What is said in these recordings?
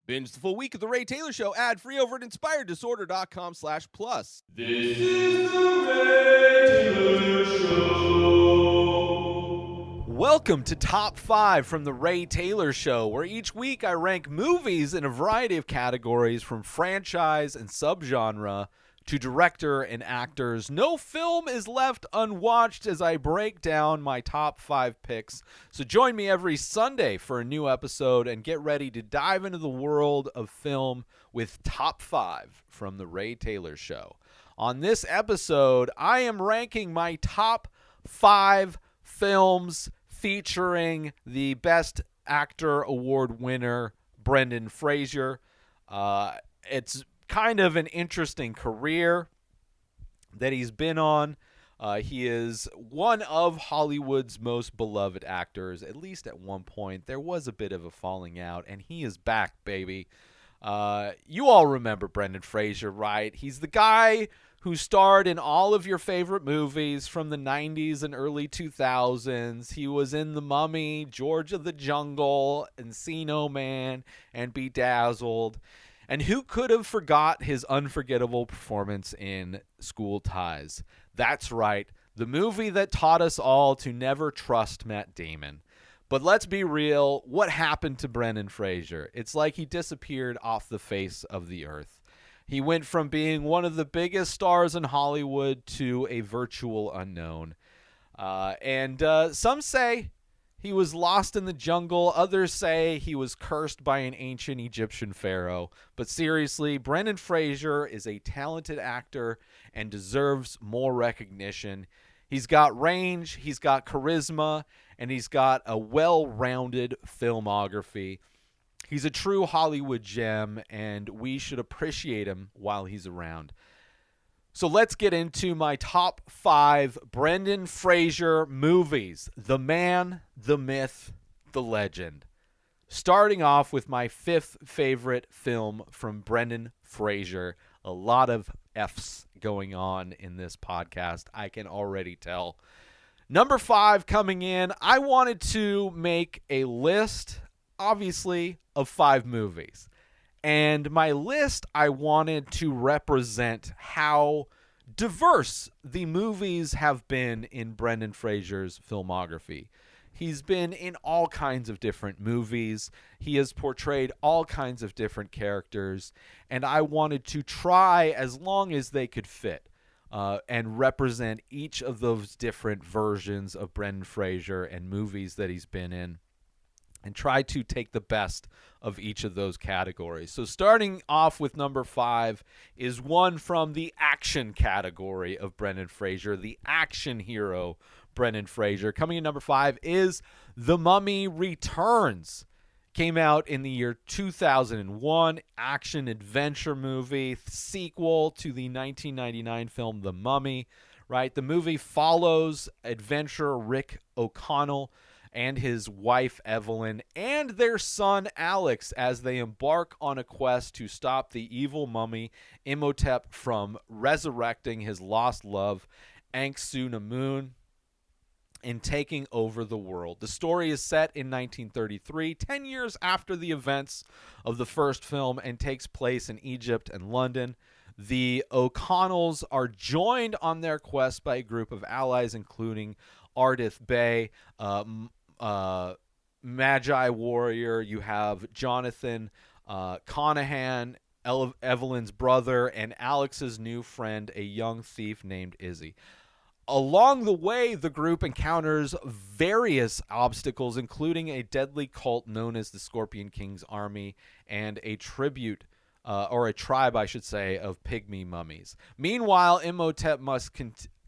Binge the full week of The Ray Taylor Show ad-free over at inspireddisorder.com/plus. This is The Ray Taylor Show. Welcome to Top 5 from The Ray Taylor Show, where each week I rank movies in a variety of categories from franchise and subgenre to director and actors. No film is left unwatched as I break down my top 5 picks. So join me every Sunday for a new episode and get ready to dive into the world of film with Top 5 from The Ray Taylor Show. On this episode, I am ranking my top 5 films featuring the Best Actor Award winner, Brendan Fraser. It's kind of an interesting career that he's been on. He is one of Hollywood's most beloved actors, at least at one point. There was a bit of a falling out, and he is back, baby. You all remember Brendan Fraser, right? He's the guy who starred in all of your favorite movies from the 90s and early 2000s. He was in The Mummy, George of the Jungle, Encino Man, and Bedazzled. And who could have forgot his unforgettable performance in School Ties? That's right, the movie that taught us all to never trust Matt Damon. But let's be real, what happened to Brendan Fraser? It's like he disappeared off the face of the earth. He went from being one of the biggest stars in Hollywood to a virtual unknown. And some say he was lost in the jungle. Others say he was cursed by an ancient Egyptian pharaoh. But seriously, Brendan Fraser is a talented actor and deserves more recognition. He's got range, he's got charisma, and he's got a well-rounded filmography. He's a true Hollywood gem, and we should appreciate him while he's around. So let's get into my top 5 Brendan Fraser movies. The man, the myth, the legend. Starting off with my 5th favorite film from Brendan Fraser. A lot of F's going on in this podcast, I can already tell. Number 5 coming in, I wanted to make a list, obviously, of 5 movies. And my list, I wanted to represent how diverse the movies have been in Brendan Fraser's filmography. He's been in all kinds of different movies. He has portrayed all kinds of different characters. And I wanted to try, as long as they could fit, and represent each of those different versions of Brendan Fraser and movies that he's been in, and try to take the best of each of those categories. So starting off with number 5 is one from the action category of Brendan Fraser, the action hero Brendan Fraser. Coming in number 5 is The Mummy Returns. Came out in the year 2001, action-adventure movie, sequel to the 1999 film The Mummy. Right? The movie follows adventurer Rick O'Connell and his wife Evelyn and their son Alex as they embark on a quest to stop the evil mummy Imhotep from resurrecting his lost love Anck-su-namun and taking over the world. The story is set in 1933, 10 years after the events of the first film, and takes place in Egypt and London. The O'Connells are joined on their quest by a group of allies, including Ardith Bey, Magi Warrior. You have Jonathan Conahan, Evelyn's brother, and Alex's new friend, a young thief named Izzy. Along the way, the group encounters various obstacles, including a deadly cult known as the Scorpion King's Army and a tribe, I should say, of pygmy mummies. Meanwhile, Imhotep must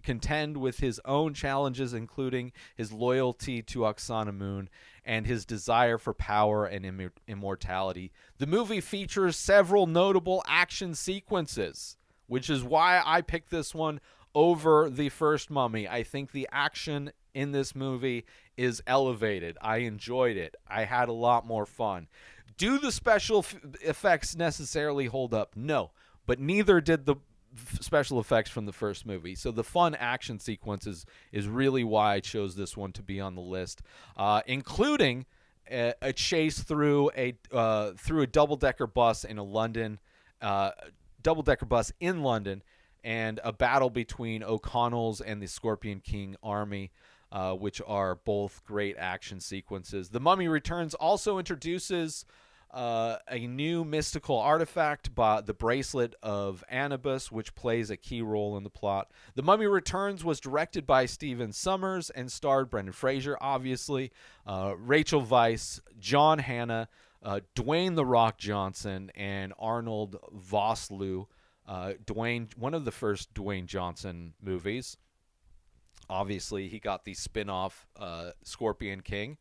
contend with his own challenges, including his loyalty to Anck-su-namun and his desire for power and immortality. The movie features several notable action sequences, which is why I picked this one over the first Mummy. I think the action in this movie is elevated. I enjoyed it. I had a lot more fun. Do the special effects necessarily hold up? No, but neither did the special effects from the first movie. So the fun action sequences is really why I chose this one to be on the list, including a chase through a double-decker bus in a London double-decker bus in London, and a battle between O'Connell's and the Scorpion King army, which are both great action sequences. The Mummy Returns also introduces a new mystical artifact, the Bracelet of Anubis, which plays a key role in the plot. The Mummy Returns was directed by Stephen Sommers and starred Brendan Fraser, obviously, Rachel Weisz, John Hannah, Dwayne "The Rock" Johnson, and Arnold Vosloo. One of the first Dwayne Johnson movies. Obviously, he got the spin-off Scorpion King.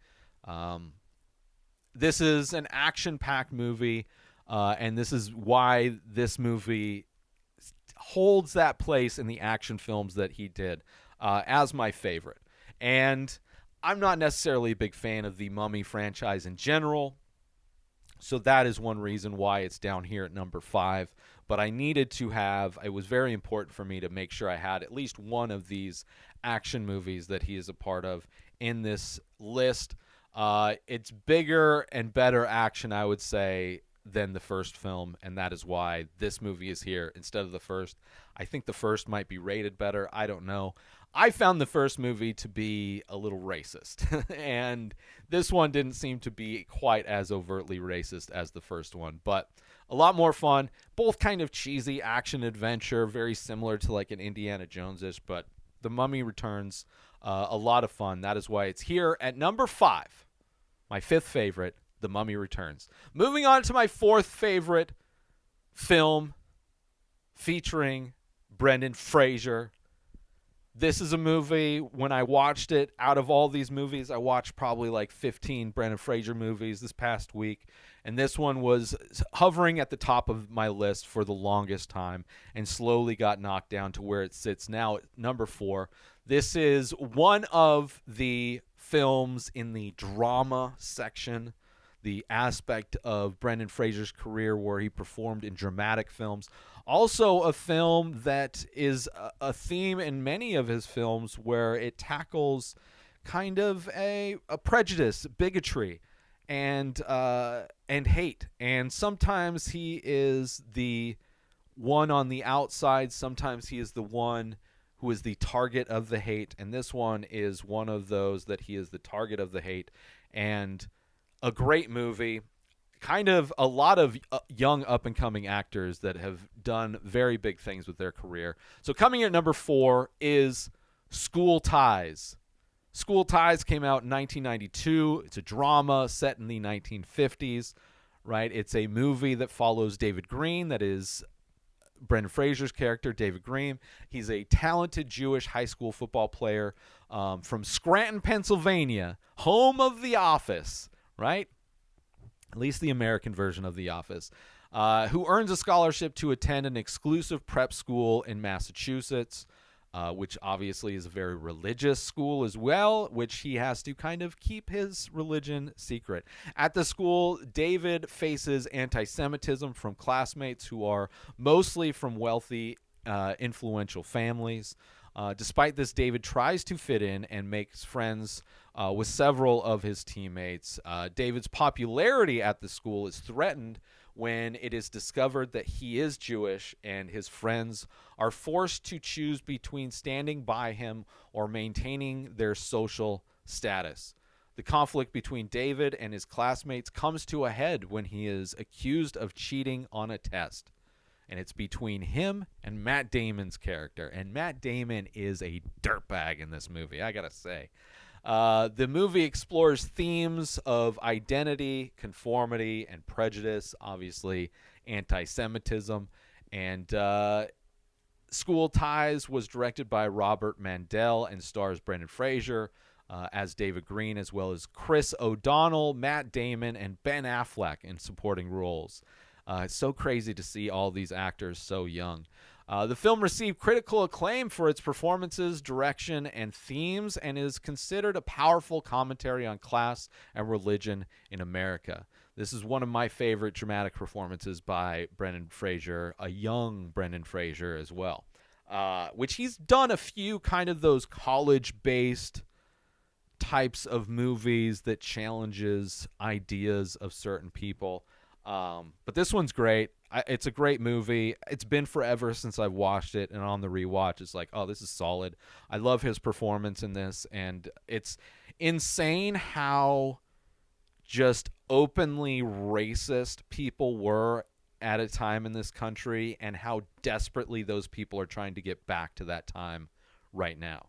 This is an action-packed movie, and this is why this movie holds that place in the action films that he did as my favorite. And I'm not necessarily a big fan of the Mummy franchise in general, so that is one reason why it's down here at number 5. But I needed to it was very important for me to make sure I had at least one of these action movies that he is a part of in this list. It's bigger and better action, I would say, than the first film, and that is why this movie is here instead of the first. I think the first might be rated better. I don't know. I found the first movie to be a little racist, and this one didn't seem to be quite as overtly racist as the first one, but a lot more fun. Both kind of cheesy action-adventure, very similar to like an Indiana Jones-ish, but The Mummy Returns, a lot of fun. That is why it's here at number 5. My 5th favorite, The Mummy Returns. Moving on to my 4th favorite film featuring Brendan Fraser. This is a movie, when I watched it, out of all these movies, I watched probably like 15 Brendan Fraser movies this past week, and this one was hovering at the top of my list for the longest time and slowly got knocked down to where it sits now at number 4. This is one of the films in the drama section, the aspect of Brendan Fraser's career where he performed in dramatic films. Also a film that is a theme in many of his films where it tackles kind of a prejudice, bigotry, and hate. And sometimes he is the one on the outside. Sometimes he is the one who is the target of the hate. And this one is one of those that he is the target of the hate. And a great movie. Kind of a lot of young up-and-coming actors that have done very big things with their career. So coming in at number 4 is School Ties. School Ties came out in 1992. It's a drama set in the 1950s, right? It's a movie that follows David Green, that is Brendan Fraser's character, David Green. He's a talented Jewish high school football player from Scranton, Pennsylvania, home of The Office, right? At least the American version of The Office, who earns a scholarship to attend an exclusive prep school in Massachusetts, which obviously is a very religious school as well, which he has to kind of keep his religion secret. At the school, David faces anti-Semitism from classmates who are mostly from wealthy, influential families. Despite this, David tries to fit in and makes friends with several of his teammates. David's popularity at the school is threatened when it is discovered that he is Jewish, and his friends are forced to choose between standing by him or maintaining their social status. The conflict between David and his classmates comes to a head when he is accused of cheating on a test. And it's between him and Matt Damon's character. And Matt Damon is a dirtbag in this movie, I gotta say. The movie explores themes of identity, conformity, and prejudice, obviously anti-Semitism. And School Ties was directed by Robert Mandel and stars Brendan Fraser as David Green, as well as Chris O'Donnell, Matt Damon, and Ben Affleck in supporting roles. It's so crazy to see all these actors so young. The film received critical acclaim for its performances, direction, and themes, and is considered a powerful commentary on class and religion in America. This is one of my favorite dramatic performances by Brendan Fraser, a young Brendan Fraser as well, which he's done a few kind of those college-based types of movies that challenges ideas of certain people. But this one's great. It's a great movie. It's been forever since I've watched it, and on the rewatch, it's like, oh, this is solid. I love his performance in this, and it's insane how just openly racist people were at a time in this country, and how desperately those people are trying to get back to that time right now.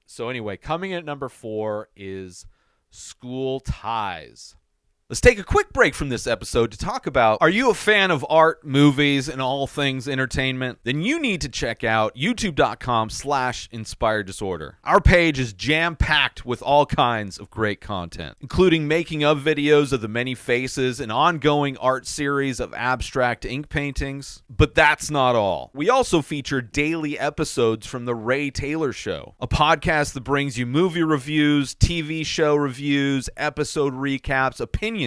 So anyway, coming in at number 4 is School Ties. Let's take a quick break from this episode to talk about, are you a fan of art, movies, and all things entertainment? Then you need to check out youtube.com/inspired disorder. Our page is jam-packed with all kinds of great content, including making of videos of the many faces, an ongoing art series of abstract ink paintings. But that's not all. We also feature daily episodes from The Ray Taylor Show, a podcast that brings you movie reviews, TV show reviews, episode recaps, opinions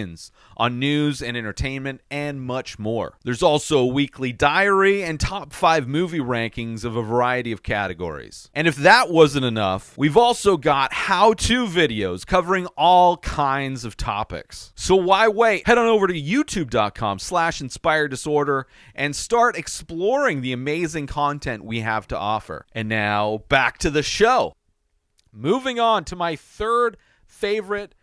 on news and entertainment, and much more. There's also a weekly diary and top 5 movie rankings of a variety of categories. And if that wasn't enough, we've also got how-to videos covering all kinds of topics. So why wait? Head on over to youtube.com/inspired disorder and start exploring the amazing content we have to offer. And now, back to the show. Moving on to my third favorite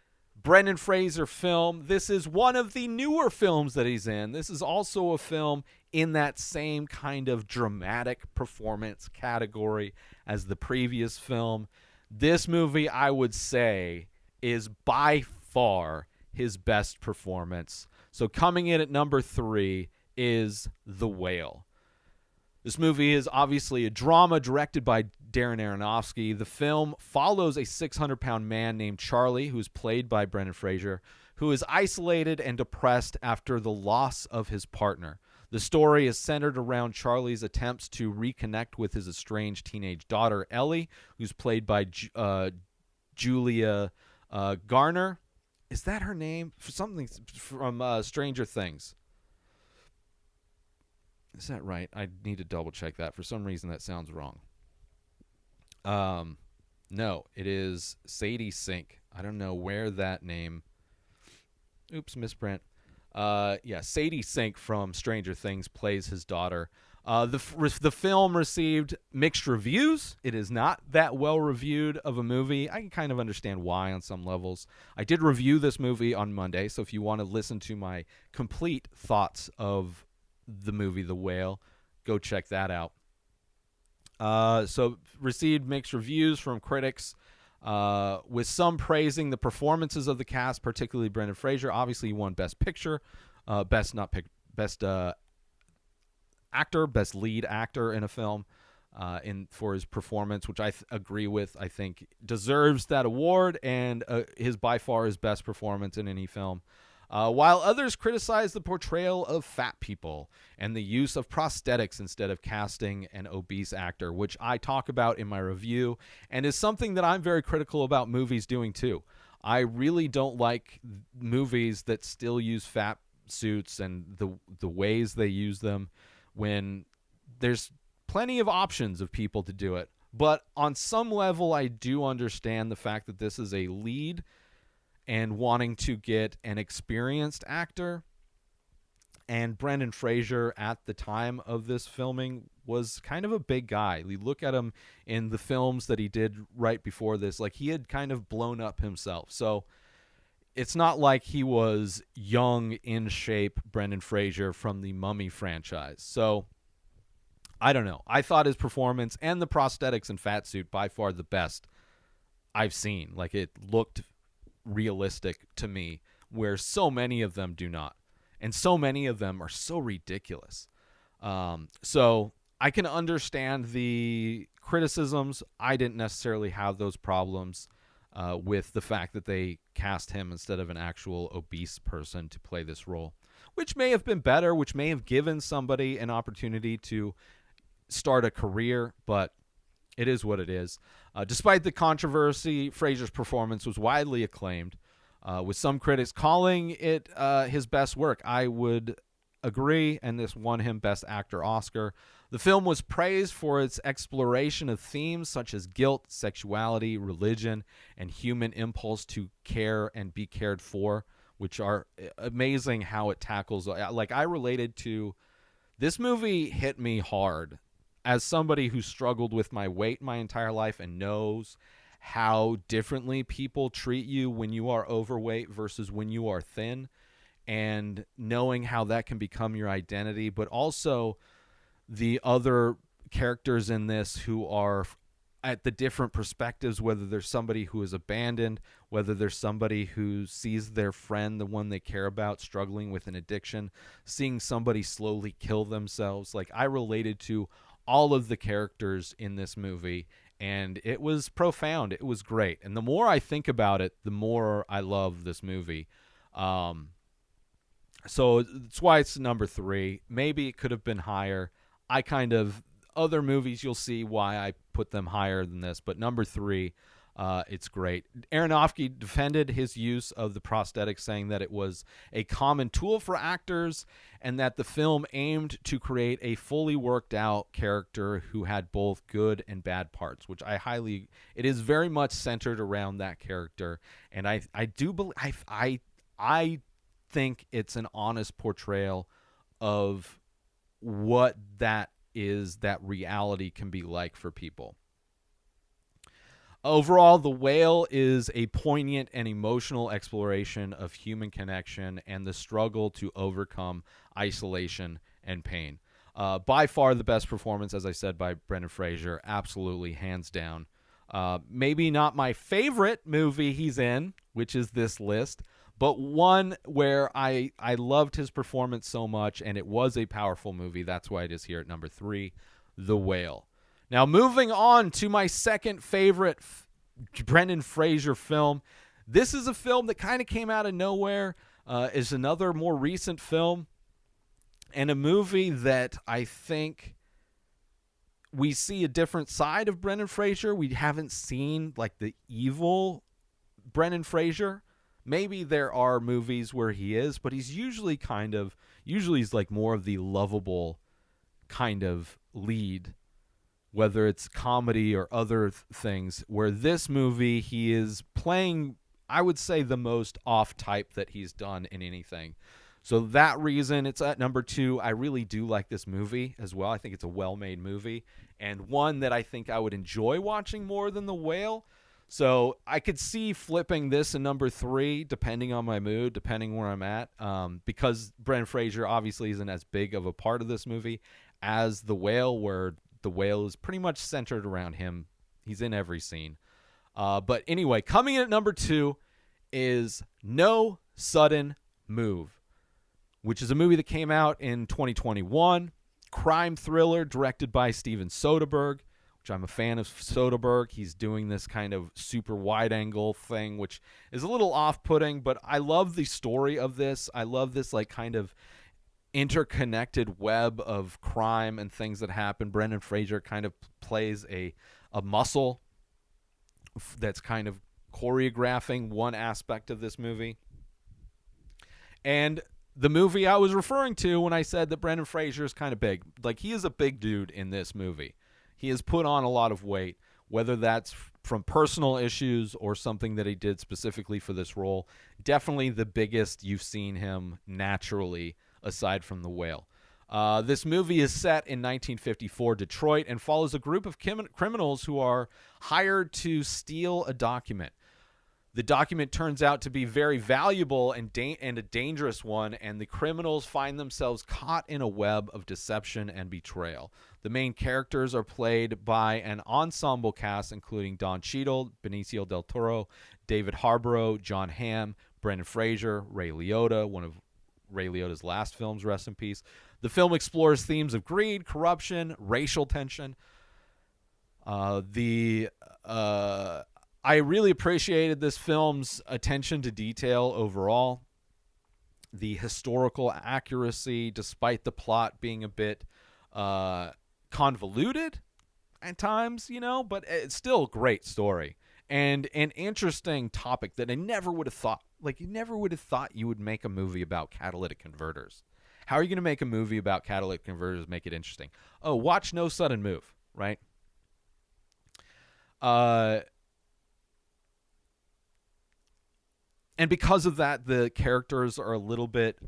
Brendan Fraser film. This is one of the newer films that he's in. This is also a film in that same kind of dramatic performance category as the previous film. This movie, I would say, is by far his best performance. So coming in at number 3 is The Whale. This movie is obviously a drama directed by Darren Aronofsky. The film follows a 600-pound man named Charlie, who is played by Brendan Fraser, who is isolated and depressed after the loss of his partner. The story is centered around Charlie's attempts to reconnect with his estranged teenage daughter, Ellie, who's played by Julia Garner. Is that her name? Something from Stranger Things. Is that right? I need to double check that. For some reason, that sounds wrong. No, it is Sadie Sink. I don't know where that name. Oops, misprint. Yeah, Sadie Sink from Stranger Things plays his daughter. The film received mixed reviews. It is not that well reviewed of a movie. I can kind of understand why on some levels. I did review this movie on Monday, so if you want to listen to my complete thoughts of the movie The Whale, go check that out. So received mixed reviews from critics, with some praising the performances of the cast, particularly Brendan Fraser. Obviously, he won Best Picture, best actor, best lead actor in a film, for his performance, which I agree with. I think deserves that award, and his by far his best performance in any film. While others criticize the portrayal of fat people and the use of prosthetics instead of casting an obese actor, which I talk about in my review and is something that I'm very critical about movies doing too. I really don't like movies that still use fat suits and the ways they use them when there's plenty of options of people to do it. But on some level, I do understand the fact that this is a lead and wanting to get an experienced actor. And Brendan Fraser at the time of this filming was kind of a big guy. You look at him in the films that he did right before this, like he had kind of blown up himself. So it's not like he was young, in shape Brendan Fraser from the Mummy franchise. So I don't know. I thought his performance and the prosthetics and fat suit by far the best I've seen. Like it looked realistic to me, where so many of them do not, and so many of them are so ridiculous. So I can understand the criticisms. I didn't necessarily have those problems with the fact that they cast him instead of an actual obese person to play this role, which may have been better, which may have given somebody an opportunity to start a career, but it is what it is. Despite the controversy, Fraser's performance was widely acclaimed, with some critics calling it his best work. I would agree, and this won him Best Actor Oscar. The film was praised for its exploration of themes such as guilt, sexuality, religion, and human impulse to care and be cared for, which are amazing how it tackles. Like, I related to this movie, hit me hard as somebody who struggled with my weight my entire life and knows how differently people treat you when you are overweight versus when you are thin, and knowing how that can become your identity, but also the other characters in this who are at the different perspectives, whether there's somebody who is abandoned, whether there's somebody who sees their friend, the one they care about, struggling with an addiction, seeing somebody slowly kill themselves. Like, I related to all of the characters in this movie, and it was profound. It was great. And the more I think about it, the more I love this movie. So that's why it's number 3. Maybe it could have been higher. Other movies, you'll see why I put them higher than this, but number 3, it's great. Aronofsky defended his use of the prosthetics, saying that it was a common tool for actors and that the film aimed to create a fully worked out character who had both good and bad parts, which it is very much centered around that character. And I think it's an honest portrayal of what that reality can be like for people. Overall, The Whale is a poignant and emotional exploration of human connection and the struggle to overcome isolation and pain. By far the best performance, as I said, by Brendan Fraser. Absolutely, hands down. Maybe not my favorite movie he's in, which is this list, but one where I loved his performance so much, and it was a powerful movie. That's why it is here at number 3, The Whale. Now, moving on to my second favorite Brendan Fraser film. This is a film that kind of came out of nowhere. Is another more recent film, and a movie that I think we see a different side of Brendan Fraser. We haven't seen like the evil Brendan Fraser. Maybe there are movies where he is, but he's usually he's like more of the lovable kind of lead, whether it's comedy or other things, where this movie he is playing, I would say, the most off type that he's done in anything. So that reason it's at number 2. I really do like this movie as well. I think it's a well-made movie and one that I think I would enjoy watching more than The Whale. So I could see flipping this in number 3, depending on my mood, depending where I'm at, because Brendan Fraser obviously isn't as big of a part of this movie as The Whale, where The Whale is pretty much centered around him. He's in every scene. But anyway, coming in at number 2 is No Sudden Move, which is a movie that came out in 2021, crime thriller directed by Steven Soderbergh, which I'm a fan of Soderbergh. He's doing this kind of super wide-angle thing, which is a little off-putting, but I love the story of this. I love this like kind of interconnected web of crime and things that happen. Brendan Fraser kind of plays a muscle that's kind of choreographing one aspect of this movie. And the movie I was referring to when I said that Brendan Fraser is kind of big, like he is a big dude in this movie. He has put on a lot of weight, whether that's from personal issues or something that he did specifically for this role. Definitely the biggest you've seen him naturally, aside from The Whale. This movie is set in 1954 Detroit and follows a group of criminals who are hired to steal a document. The document turns out to be very valuable and a dangerous one, and the criminals find themselves caught in a web of deception and betrayal. The main characters are played by an ensemble cast, including Don Cheadle, Benicio del Toro, David Harborough, John Hamm, Brendan Fraser, Ray Liotta, one of Ray Liotta's last films, rest in peace. The film explores themes of greed, corruption, racial tension. I really appreciated this film's attention to detail overall. The historical accuracy, despite the plot being a bit convoluted at times, but it's still a great story. And an interesting topic that I never would have thought. Like, you never would have thought you would make a movie about catalytic converters. How are you going to make a movie about catalytic converters, make it interesting? Oh, watch No Sudden Move, right? And because of that, the characters are a little bit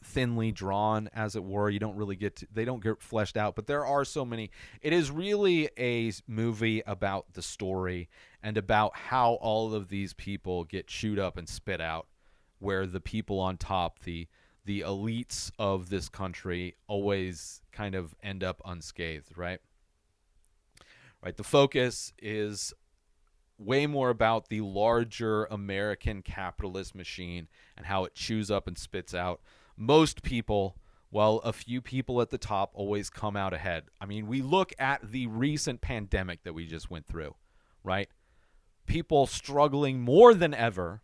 thinly drawn, as it were. You don't really they don't get fleshed out, but there are so many. It is really a movie about the story and about how all of these people get chewed up and spit out, where the people on top, the elites of this country, always kind of end up unscathed, right? Right. The focus is way more about the larger American capitalist machine and how it chews up and spits out most people, while a few people at the top always come out ahead. I mean, we look at the recent pandemic that we just went through, right? People struggling more than ever.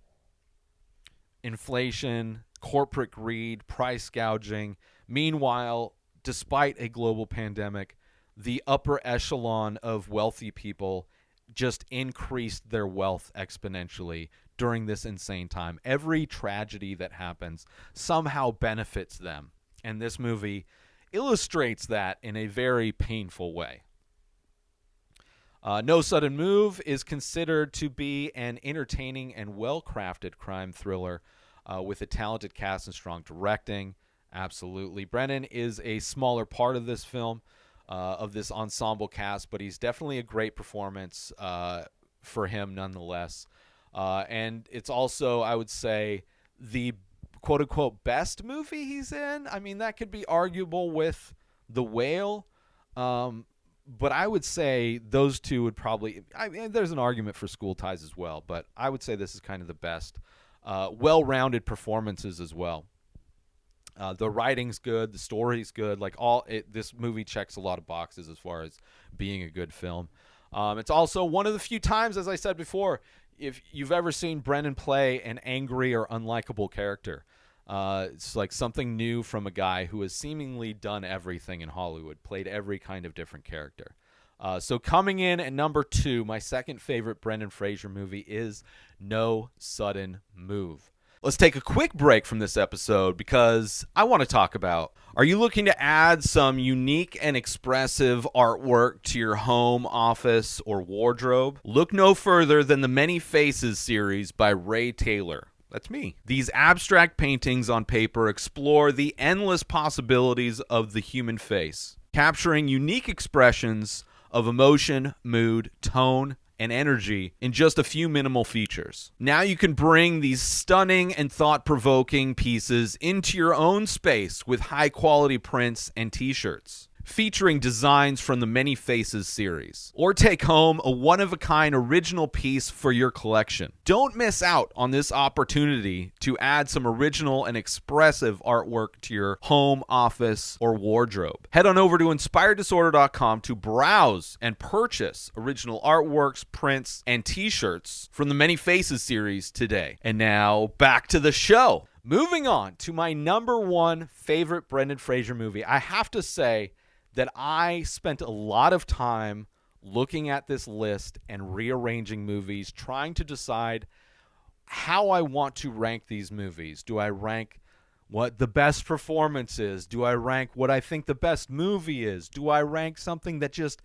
Inflation, corporate greed, price gouging. Meanwhile, despite a global pandemic, the upper echelon of wealthy people just increased their wealth exponentially during this insane time. Every tragedy that happens somehow benefits them. And this movie illustrates that in a very painful way. No Sudden Move is considered to be an entertaining and well-crafted crime thriller with a talented cast and strong directing. Absolutely. Brennan is a smaller part of this film, of this ensemble cast, but he's definitely a great performance for him nonetheless. And it's also, I would say, the quote-unquote best movie he's in. I mean, that could be arguable with The Whale, but I would say those two would probably... I mean, there's an argument for School Ties as well, but I would say this is kind of the best. Well-rounded performances as well. The writing's good, the story's good. This movie checks a lot of boxes as far as being a good film. It's also one of the few times, as I said before, if you've ever seen Brennan play an angry or unlikable character. It's like something new from a guy who has seemingly done everything in Hollywood, played every kind of different character. So coming in at number 2, my second favorite Brendan Fraser movie is No Sudden Move. Let's take a quick break from this episode because I want to talk about, are you looking to add some unique and expressive artwork to your home, office, or wardrobe? Look no further than the Many Faces series by Ray Taylor. That's me. These abstract paintings on paper explore the endless possibilities of the human face, capturing unique expressions of emotion, mood, tone, and energy in just a few minimal features. Now you can bring these stunning and thought-provoking pieces into your own space with high-quality prints and t-shirts, featuring designs from the Many Faces series. Or take home a one-of-a-kind original piece for your collection. Don't miss out on this opportunity to add some original and expressive artwork to your home, office, or wardrobe. Head on over to InspiredDisorder.com to browse and purchase original artworks, prints, and t-shirts from the Many Faces series today. And now, back to the show. Moving on to my number 1 favorite Brendan Fraser movie. I have to say that I spent a lot of time looking at this list and rearranging movies, trying to decide how I want to rank these movies. Do I rank what the best performance is? Do I rank what I think the best movie is? Do I rank something that just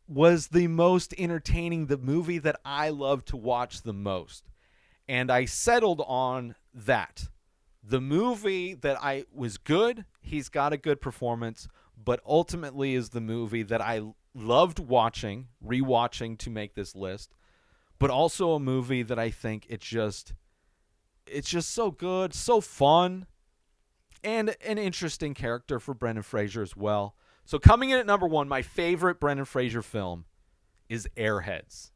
was the most entertaining, the movie that I love to watch the most? And I settled on that. The movie that I was good, he's got a good performance, but ultimately is the movie that I loved watching, rewatching to make this list, but also a movie that I think it's just so good, so fun, and an interesting character for Brendan Fraser as well. So coming in at number 1, my favorite Brendan Fraser film is Airheads.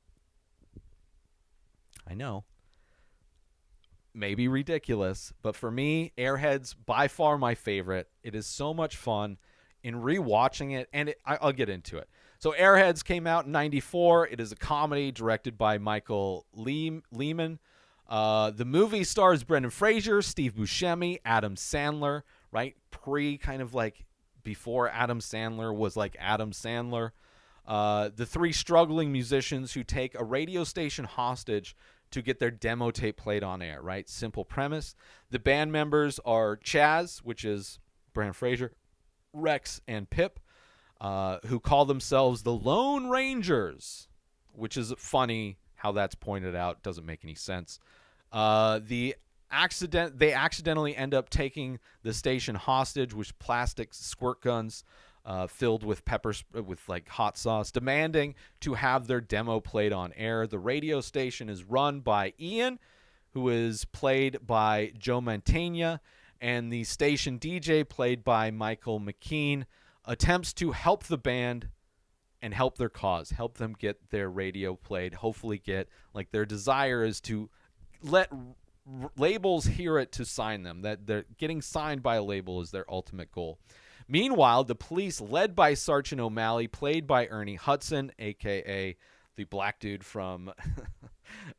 I know. Maybe ridiculous, but for me, Airheads, by far my favorite. It is so much fun in rewatching it, and I'll get into it. So Airheads came out in 1994. It is a comedy directed by Michael Lehman. The movie stars Brendan Fraser, Steve Buscemi, Adam Sandler, right? Kind of like before Adam Sandler was like Adam Sandler. The 3 struggling musicians who take a radio station hostage to get their demo tape played on air, right? Simple premise. The band members are Chaz, which is Brendan Fraser, Rex, and Pip, who call themselves the Lone Rangers, which is funny how that's pointed out. Doesn't make any sense. They accidentally end up taking the station hostage with plastic squirt guns filled with with like hot sauce, demanding to have their demo played on air. The radio station is run by Ian, who is played by Joe Mantegna, and the station DJ, played by Michael McKean, attempts to help the band and help their cause, help them get their radio played, hopefully get, like, their desire is to let labels hear it to sign them, that they're getting signed by a label is their ultimate goal. Meanwhile, the police, led by Sergeant O'Malley, played by Ernie Hudson, a.k.a. the black dude from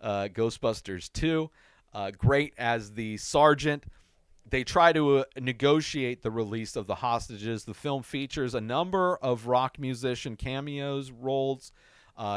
Ghostbusters 2, great as the sergeant. They try to negotiate the release of the hostages. The film features a number of rock musician cameos roles,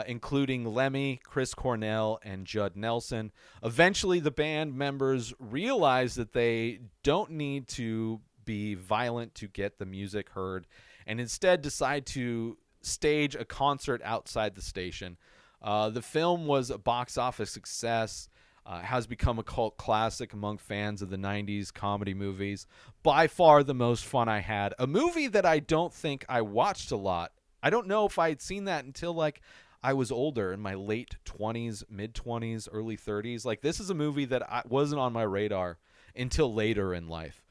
including Lemmy, Chris Cornell, and Judd Nelson. Eventually, the band members realize that they don't need to be violent to get the music heard, and instead decide to stage a concert outside the station. The film was a box office success. Has become a cult classic among fans of the 90s comedy movies. By far the most fun I had. A movie that I don't think I watched a lot. I don't know if I had seen that until, like, I was older, in my late 20s, mid-20s, early 30s. Like, this is a movie that wasn't on my radar until later in life,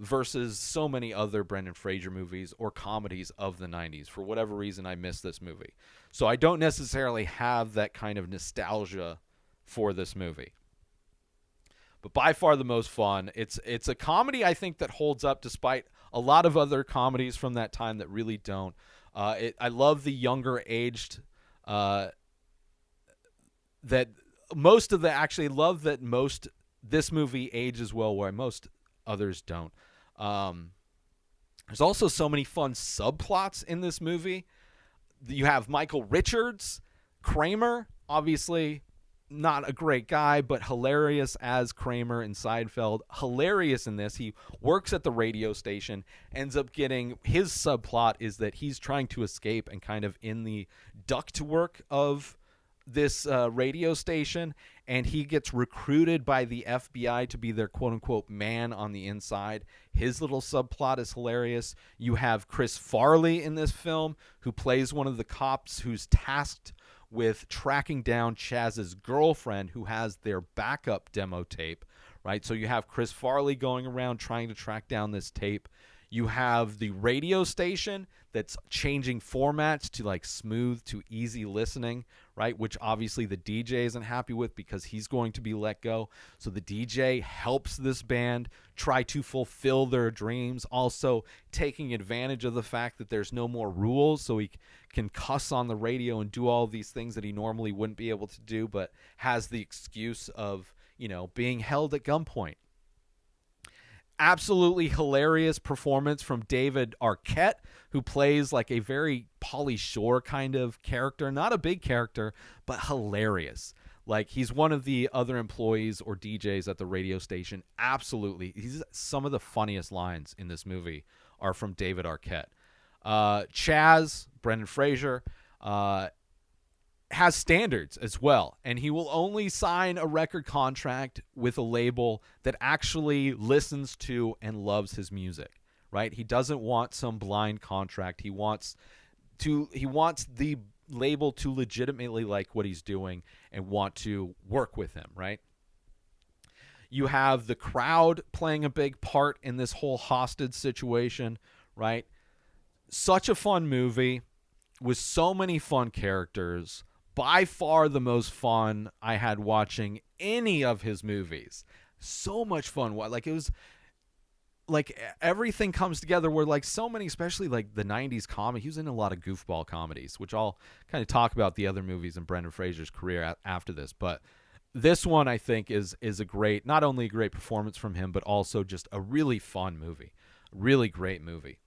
versus so many other Brendan Fraser movies or comedies of the 90s. For whatever reason, I missed this movie. So I don't necessarily have that kind of nostalgia for this movie, but by far the most fun. It's a comedy, I think, that holds up despite a lot of other comedies from that time that really don't. I love the younger aged that most of the actually love that most this movie ages well where most others don't. There's also so many fun subplots in this movie. You have Michael Richards, Kramer, obviously not a great guy, but hilarious as Kramer in Seinfeld. Hilarious in this. He works at the radio station, ends up getting, his subplot is that he's trying to escape and kind of in the ductwork of this radio station, and he gets recruited by the FBI to be their quote-unquote man on the inside. His little subplot is hilarious. You have Chris Farley in this film, who plays one of the cops who's tasked with tracking down Chaz's girlfriend, who has their backup demo tape, right? So you have Chris Farley going around trying to track down this tape. You have the radio station that's changing formats to like smooth to easy listening, right? Which obviously the DJ isn't happy with because he's going to be let go. So the DJ helps this band try to fulfill their dreams, also taking advantage of the fact that there's no more rules, so he can cuss on the radio and do all these things that he normally wouldn't be able to do, but has the excuse of, you know, being held at gunpoint. Absolutely hilarious performance from David Arquette, who plays like a very Pauly Shore kind of character. Not a big character, but hilarious. Like, he's one of the other employees or DJs at the radio station. Absolutely. Some of the funniest lines in this movie are from David Arquette. Chaz, Brendan Fraser, has standards as well, and he will only sign a record contract with a label that actually listens to and loves his music, right? He doesn't want some blind contract. He wants the label to legitimately like what he's doing and want to work with him, right? You have the crowd playing a big part in this whole hostage situation, right? Such a fun movie with so many fun characters. By far the most fun I had watching any of his movies. So much fun. Like, it was like everything comes together where, like, so many, especially like the 90s comedy. He was in a lot of goofball comedies, which I'll kind of talk about the other movies in Brendan Fraser's career after this. But this one, I think, is a great, not only a great performance from him, but also just a really fun movie. Really great movie.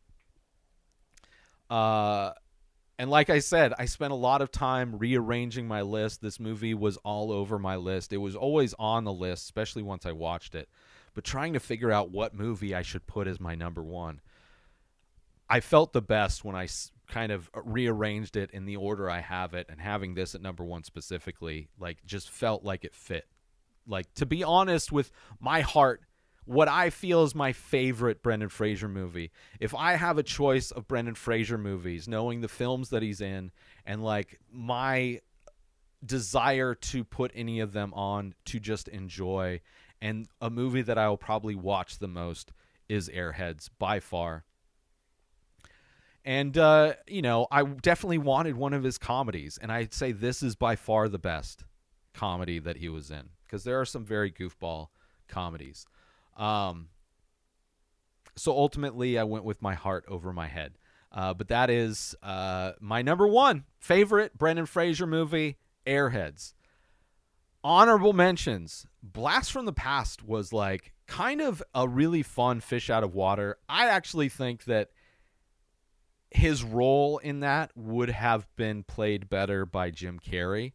And like I said, I spent a lot of time rearranging my list. This movie was all over my list. It was always on the list, especially once I watched it. but trying to figure out what movie I should put as my number one. I felt the best when I kind of rearranged it in the order I have it, and having this at number one specifically, like, just felt like it fit. Like, to be honest with my heart, what I feel is my favorite Brendan Fraser movie. If I have a choice of Brendan Fraser movies, knowing the films that he's in, and like my desire to put any of them on to just enjoy, and a movie that I will probably watch the most is Airheads by far. And, I definitely wanted one of his comedies, and I'd say this is by far the best comedy that he was in, because there are some very goofball comedies. So ultimately, I went with my heart over my head. But that is my number one favorite Brendan Fraser movie, Airheads. Honorable mentions. Blast from the Past was like kind of a really fun fish out of water. I actually think that his role in that would have been played better by Jim Carrey.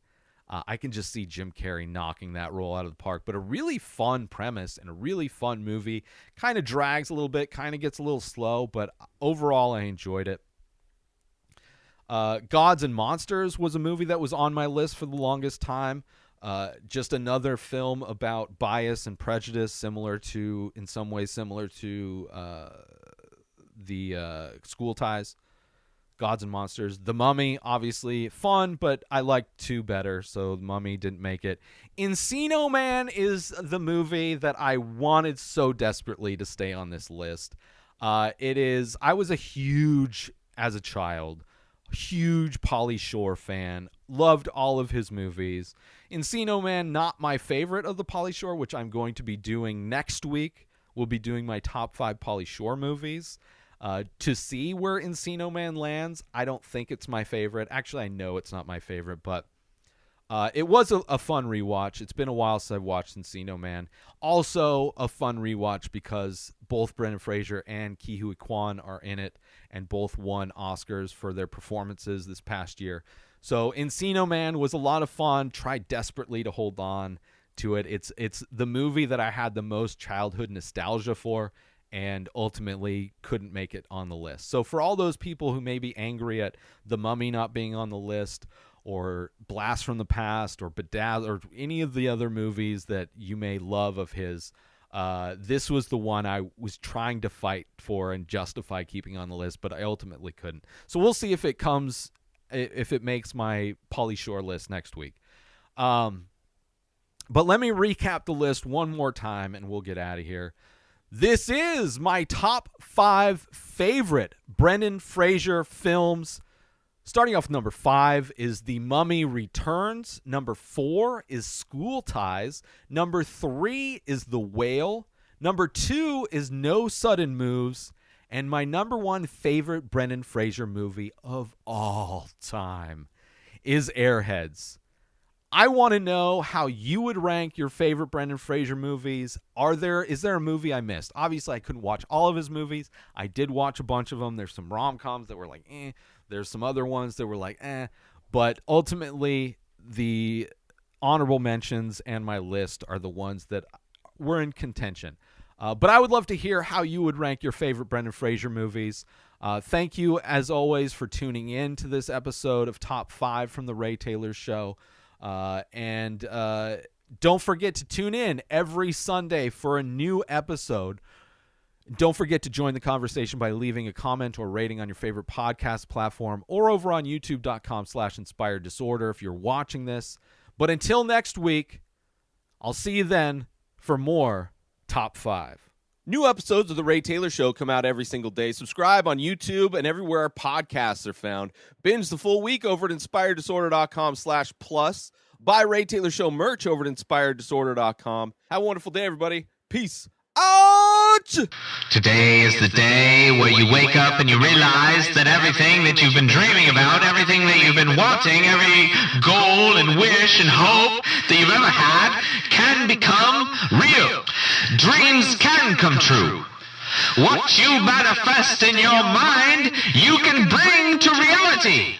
I can just see Jim Carrey knocking that role out of the park. But a really fun premise and a really fun movie. Kind of drags a little bit, kind of gets a little slow, but overall I enjoyed it. Gods and Monsters was a movie that was on my list for the longest time. Just another film about bias and prejudice, in some ways similar to the School Ties. Gods and Monsters. The Mummy, obviously fun, but I liked 2 better, so The Mummy didn't make it. Encino Man is the movie that I wanted so desperately to stay on this list. I was as a child, huge Pauly Shore fan. Loved all of his movies. Encino Man, not my favorite of the Pauly Shore, which I'm going to be doing next week. We'll be doing my top 5 Pauly Shore movies. To see where Encino Man lands, I don't think it's my favorite. Actually, I know it's not my favorite, but it was a fun rewatch. It's been a while since I've watched Encino Man. Also a fun rewatch because both Brendan Fraser and Ke Huy Quan are in it, and both won Oscars for their performances this past year. So Encino Man was a lot of fun. Tried desperately to hold on to it. It's the movie that I had the most childhood nostalgia for, and ultimately couldn't make it on the list. So for all those people who may be angry at The Mummy not being on the list, or Blast from the Past, or Bedazzled, or any of the other movies that you may love of his, this was the one I was trying to fight for and justify keeping on the list, but I ultimately couldn't. So we'll see if it makes my Pauly Shore list next week. But let me recap the list one more time, and we'll get out of here. This is my top 5 favorite Brendan Fraser films. Starting off with number 5 is The Mummy Returns. Number 4 is School Ties. Number 3 is The Whale. Number 2 is No Sudden Moves. And my number 1 favorite Brendan Fraser movie of all time is Airheads. I want to know how you would rank your favorite Brendan Fraser movies. Is there a movie I missed? Obviously, I couldn't watch all of his movies. I did watch a bunch of them. There's some rom-coms that were like, eh. There's some other ones that were like, eh. But ultimately, the honorable mentions and my list are the ones that were in contention. But I would love to hear how you would rank your favorite Brendan Fraser movies. Thank you, as always, for tuning in to this episode of Top 5 from The Ray Taylor Show. And don't forget to tune in every Sunday for a new episode. Don't forget to join the conversation by leaving a comment or rating on your favorite podcast platform, or over on youtube.com/inspired disorder if you're watching this. But until next week, I'll see you then for more Top 5. New episodes of The Ray Taylor Show come out every single day. Subscribe on YouTube and everywhere our podcasts are found. Binge the full week over at inspireddisorder.com/plus. Buy Ray Taylor Show merch over at inspireddisorder.com. Have a wonderful day, everybody. Peace out! Today is the day where you wake up and you realize that everything that you've been dreaming about, everything that you've been wanting, every goal and wish and hope that you've ever had can become real. Dreams can come true. What you manifest in your mind, you can bring to reality.